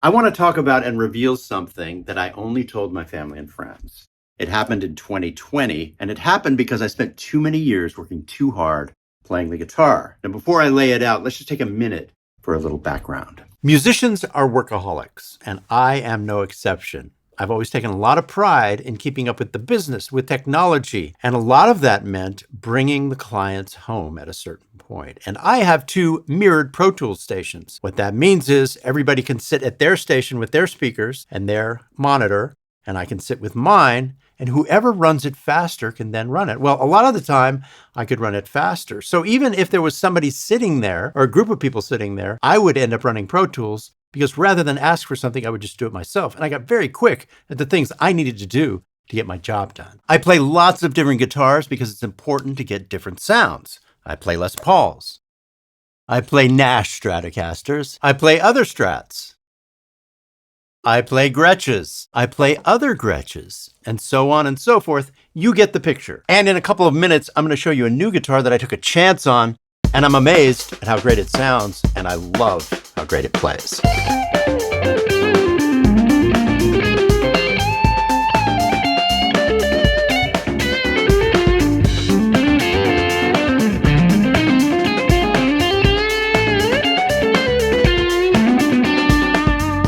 I want to talk about and reveal something that I only told my family and friends. It happened in 2020, and it happened because I spent too many years working too hard playing the guitar. Now, before I lay it out, let's just take a minute for a little background. Musicians are workaholics, and I am no exception. I've always taken a lot of pride in keeping up with the business, with technology, and a lot of that meant bringing the clients home at a certain point. And I have two mirrored Pro Tools stations. What that means is everybody can sit at their station with their speakers and their monitor, and I can sit with mine, and whoever runs it faster can then run it. Well, a lot of the time, I could run it faster. So even if there was somebody sitting there, or a group of people sitting there, I would end up running Pro Tools, because rather than ask for something, I would just do it myself. And I got very quick at the things I needed to do to get my job done. I play lots of different guitars because it's important to get different sounds. I play Les Pauls. I play Nash Stratocasters. I play other Strats. I play Gretsches. I play other Gretsches, and so on and so forth. You get the picture. And in a couple of minutes, I'm going to show you a new guitar that I took a chance on, and I'm amazed at how great it sounds, and I love how great it plays.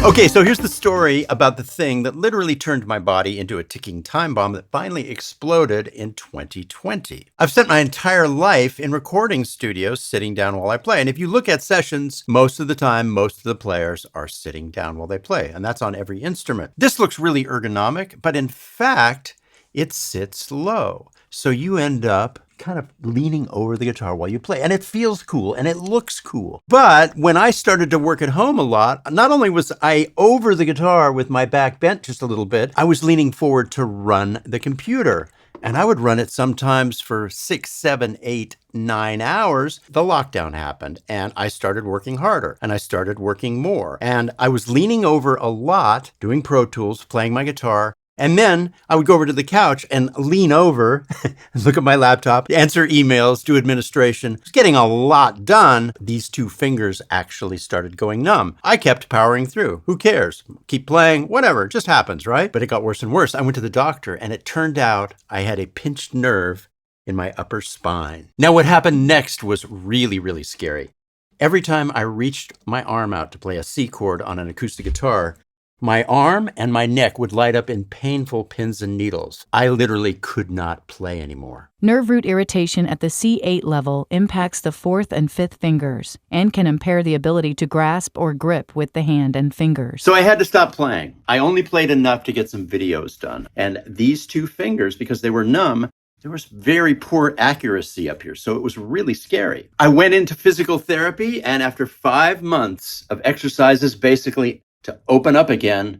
Okay, so here's the story about the thing that literally turned my body into a ticking time bomb that finally exploded in 2020. I've spent my entire life in recording studios sitting down while I play. And if you look at sessions, most of the time, most of the players are sitting down while they play. And that's on every instrument. This looks really ergonomic, but in fact, it sits low. So you end up kind of leaning over the guitar while you play. And it feels cool and it looks cool. But when I started to work at home a lot, not only was I over the guitar with my back bent just a little bit, I was leaning forward to run the computer. And I would run it sometimes for 6, 7, 8, 9 hours. The lockdown happened and I started working harder and I started working more. And I was leaning over a lot, doing Pro Tools, playing my guitar. And then I would go over to the couch and lean over, look at my laptop, answer emails, do administration. I was getting a lot done. These two fingers actually started going numb. I kept powering through. Who cares? Keep playing, whatever, it just happens, right? But it got worse and worse. I went to the doctor and it turned out I had a pinched nerve in my upper spine. Now what happened next was really, really scary. Every time I reached my arm out to play a C chord on an acoustic guitar, my arm and my neck would light up in painful pins and needles. I literally could not play anymore. Nerve root irritation at the C8 level impacts the 4th and 5th fingers and can impair the ability to grasp or grip with the hand and fingers. So I had to stop playing. I only played enough to get some videos done. And these two fingers, because they were numb, there was very poor accuracy up here, so it was really scary. I went into physical therapy, and after 5 months of exercises, basically to open up again,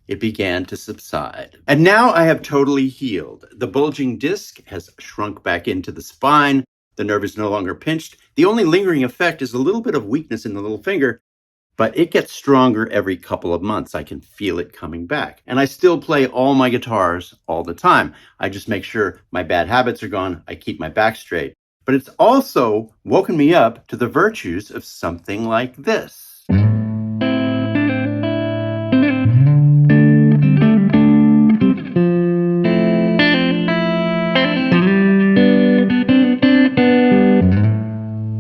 it began to subside. And now I have totally healed. The bulging disc has shrunk back into the spine. The nerve is no longer pinched. The only lingering effect is a little bit of weakness in the little finger, but it gets stronger every couple of months. I can feel it coming back. And I still play all my guitars all the time. I just make sure my bad habits are gone. I keep my back straight. But it's also woken me up to the virtues of something like this.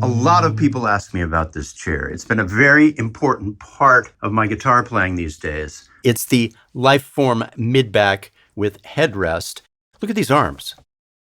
A lot of people ask me about this chair. It's been a very important part of my guitar playing these days. It's the Lifeform mid-back with headrest. Look at these arms.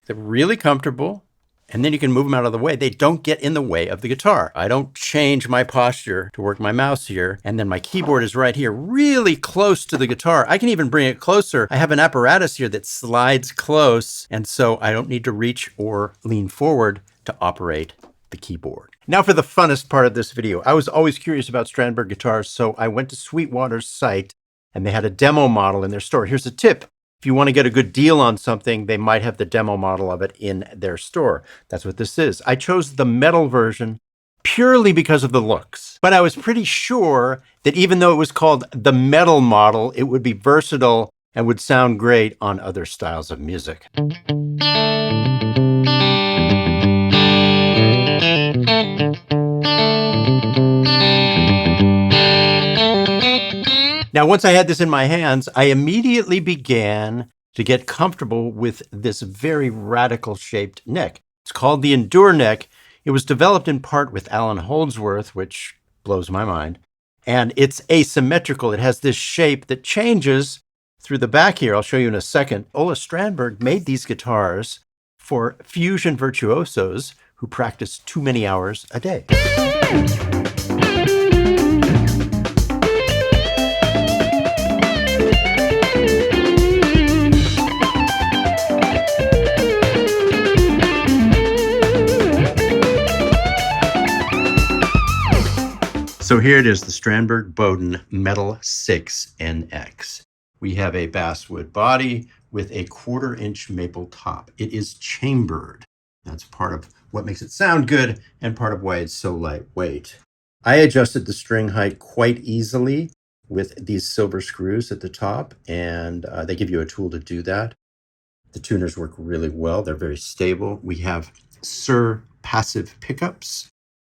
They're really comfortable, and then you can move them out of the way. They don't get in the way of the guitar. I don't change my posture to work my mouse here, and then my keyboard is right here, really close to the guitar. I can even bring it closer. I have an apparatus here that slides close, and so I don't need to reach or lean forward to operate the keyboard. Now for the funnest part of this video. I was always curious about Strandberg guitars, so I went to Sweetwater's site and they had a demo model in their store. Here's a tip. If you want to get a good deal on something, they might have the demo model of it in their store. That's what this is. I chose the metal version purely because of the looks, but I was pretty sure that even though it was called the metal model, it would be versatile and would sound great on other styles of music. Now, once I had this in my hands, I immediately began to get comfortable with this very radical shaped neck. It's called the Endure neck. It was developed in part with Alan Holdsworth, which blows my mind. And it's asymmetrical. It has this shape that changes through the back here. I'll show you in a second. Ola Strandberg made these guitars for fusion virtuosos who practice too many hours a day. So here it is, the Strandberg Boden Metal 6 NX. We have a basswood body with a 1/4-inch maple top. It is chambered. That's part of what makes it sound good and part of why it's so lightweight. I adjusted the string height quite easily with these silver screws at the top, and they give you a tool to do that. The tuners work really well. They're very stable. We have Sur passive pickups.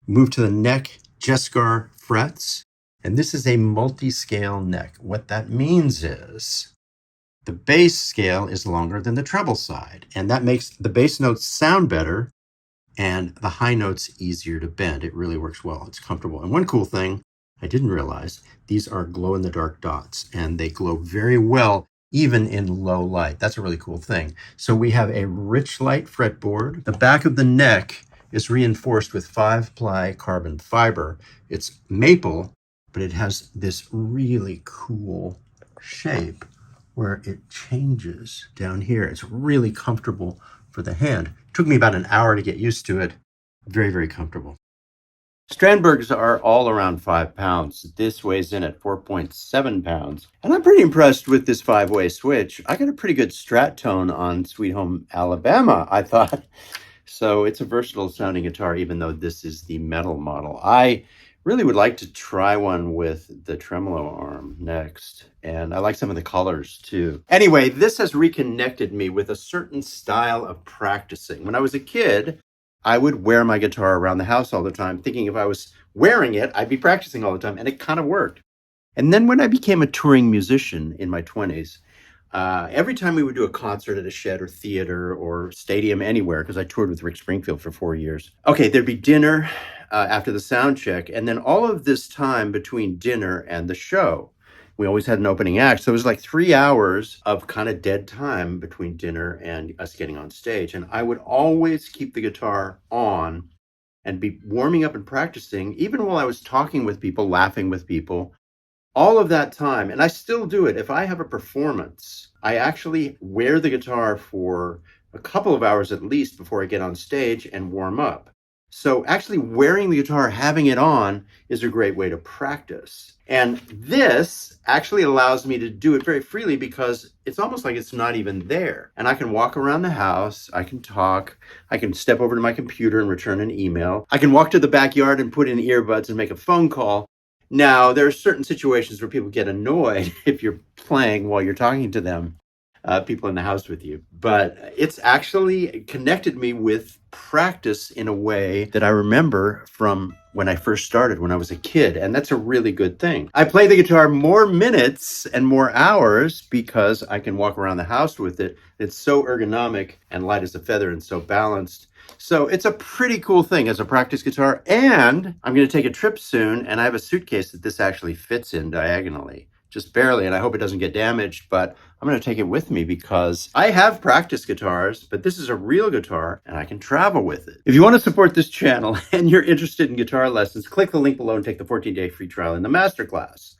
Move to the neck, Jescar frets. And this is a multi-scale neck. What that means is the bass scale is longer than the treble side, and that makes the bass notes sound better and the high notes easier to bend. It really works well. It's comfortable. And one cool thing I didn't realize, these are glow-in-the-dark dots, and they glow very well even in low light. That's a really cool thing. So we have a rich light fretboard. The back of the neck is reinforced with 5-ply carbon fiber. It's maple, but it has this really cool shape where it changes down here. It's really comfortable for the hand. It took me about an hour to get used to it. Very, very comfortable. Strandbergs are all around 5 pounds. This weighs in at 4.7 pounds. And I'm pretty impressed with this 5-way switch. I got a pretty good strat tone on Sweet Home Alabama, I thought. So it's a versatile sounding guitar, even though this is the metal model. I really would like to try one with the tremolo arm next. And I like some of the colors too. Anyway, this has reconnected me with a certain style of practicing. When I was a kid, I would wear my guitar around the house all the time, thinking if I was wearing it, I'd be practicing all the time. And it kind of worked. And then when I became a touring musician in my 20s, every time we would do a concert at a shed or theater or stadium anywhere, because I toured with Rick Springfield for 4 years. Okay, there'd be dinner after the sound check. And then all of this time between dinner and the show, we always had an opening act. So it was like 3 hours of kind of dead time between dinner and us getting on stage. And I would always keep the guitar on and be warming up and practicing, even while I was talking with people, laughing with people. All of that time, and I still do it. If I have a performance, I actually wear the guitar for a couple of hours at least before I get on stage and warm up. So actually wearing the guitar, having it on, is a great way to practice. And this actually allows me to do it very freely because it's almost like it's not even there. And I can walk around the house, I can talk, I can step over to my computer and return an email. I can walk to the backyard and put in earbuds and make a phone call. Now, there are certain situations where people get annoyed if you're playing while you're talking to them, people in the house with you. But it's actually connected me with practice in a way that I remember from when I first started, when I was a kid. And that's a really good thing. I play the guitar more minutes and more hours because I can walk around the house with it. It's so ergonomic and light as a feather and so balanced. So it's a pretty cool thing as a practice guitar. And I'm going to take a trip soon, and I have a suitcase that this actually fits in diagonally, just barely, and I hope it doesn't get damaged, but I'm going to take it with me because I have practice guitars, but this is a real guitar and I can travel with it. If you want to support this channel and you're interested in guitar lessons, click the link below and take the 14-day free trial in the Masterclass.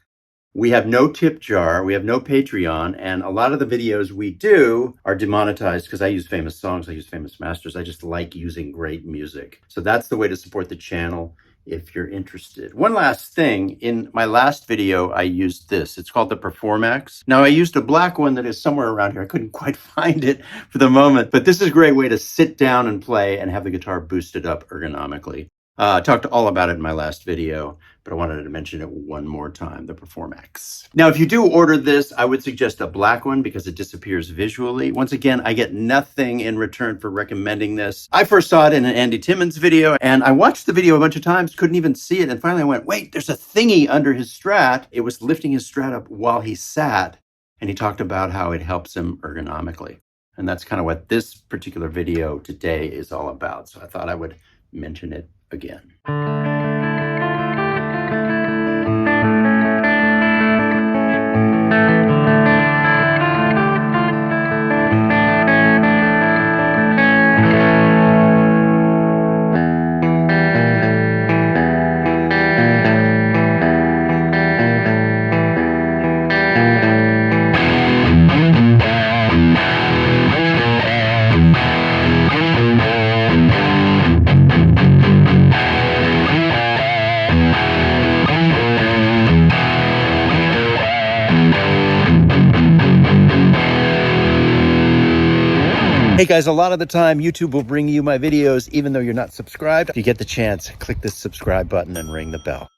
We have no tip jar, we have no Patreon, and a lot of the videos we do are demonetized because I use famous songs, I use famous masters. I just like using great music. So that's the way to support the channel if you're interested. One last thing, in my last video, I used this. It's called the Performaxe. Now, I used a black one that is somewhere around here. I couldn't quite find it for the moment, but this is a great way to sit down and play and have the guitar boosted up ergonomically. I talked all about it in my last video, but I wanted to mention it one more time, the Performaxe. Now, if you do order this, I would suggest a black one because it disappears visually. Once again, I get nothing in return for recommending this. I first saw it in an Andy Timmons video, and I watched the video a bunch of times, couldn't even see it, and finally I went, wait, there's a thingy under his Strat. It was lifting his Strat up while he sat, and he talked about how it helps him ergonomically. And that's kind of what this particular video today is all about. So I thought I would mention it again. Hey guys, a lot of the time YouTube will bring you my videos even though you're not subscribed. If you get the chance, click this subscribe button and ring the bell.